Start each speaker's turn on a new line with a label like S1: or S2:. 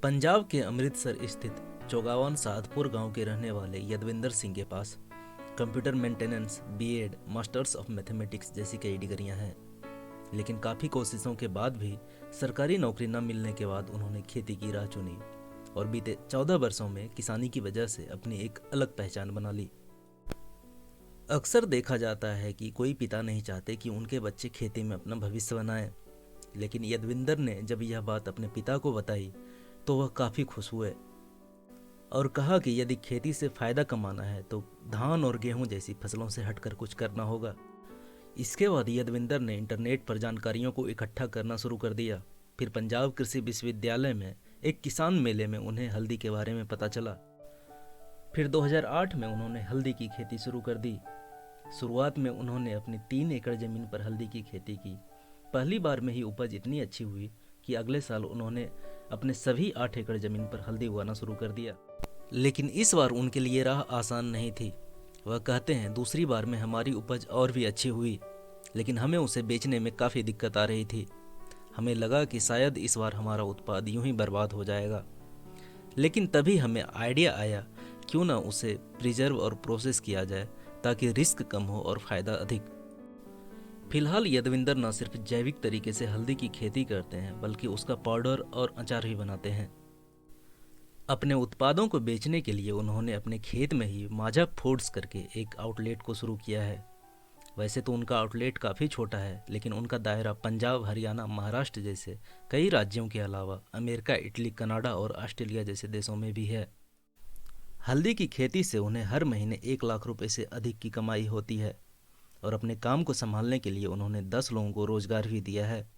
S1: पंजाब के अमृतसर स्थित चौगावन सादपुर गांव के रहने वाले यदविंदर सिंह के पास computer maintenance, BEd, masters of mathematics जैसी कई डिग्रियां हैं। लेकिन काफ़ी कोशिशों के बाद भी सरकारी नौकरी न मिलने के बाद उन्होंने खेती की राह चुनी और बीते 14 वर्षों में किसानी की वजह से अपनी एक अलग पहचान बना ली। अक्सर देखा जाता है कि कोई पिता नहीं चाहते कि उनके बच्चे खेती में अपना भविष्य बनाएं, लेकिन यदविंदर ने जब यह बात अपने पिता को बताई तो वह काफ़ी खुश हुए और कहा कि यदि खेती से फ़ायदा कमाना है तो धान और गेहूं जैसी फसलों से हटकर कुछ करना होगा। इसके बाद यदविंदर ने इंटरनेट पर जानकारियों को इकट्ठा करना शुरू कर दिया। फिर पंजाब कृषि विश्वविद्यालय में एक किसान मेले में उन्हें हल्दी के बारे में पता चला। फिर 2008 में उन्होंने हल्दी की खेती शुरू कर दी। शुरुआत में उन्होंने अपनी 3 एकड़ ज़मीन पर हल्दी की खेती की। पहली बार में ही उपज इतनी अच्छी हुई कि अगले साल उन्होंने अपने सभी 8 एकड़ ज़मीन पर हल्दी उगाना शुरू कर दिया। लेकिन इस बार उनके लिए राह आसान नहीं थी। वह कहते हैं, दूसरी बार में हमारी उपज और भी अच्छी हुई, लेकिन हमें उसे बेचने में काफ़ी दिक्कत आ रही थी। हमें लगा कि शायद इस बार हमारा उत्पाद यूं ही बर्बाद हो जाएगा। लेकिन तभी हमें आइडिया आया, क्यों ना उसे प्रिजर्व और प्रोसेस किया जाए ताकि रिस्क कम हो और फ़ायदा अधिक। फिलहाल यदविंदर न सिर्फ जैविक तरीके से हल्दी की खेती करते हैं, बल्कि उसका पाउडर और अचार भी बनाते हैं। अपने उत्पादों को बेचने के लिए उन्होंने अपने खेत में ही माझा फूड्स करके एक आउटलेट को शुरू किया है। वैसे तो उनका आउटलेट काफ़ी छोटा है, लेकिन उनका दायरा पंजाब, हरियाणा, महाराष्ट्र जैसे कई राज्यों के अलावा अमेरिका, इटली, कनाडा और ऑस्ट्रेलिया जैसे देशों में भी है। हल्दी की खेती से उन्हें हर महीने 1 लाख रुपए से अधिक की कमाई होती है और अपने काम को संभालने के लिए उन्होंने 10 लोगों को रोजगार भी दिया है।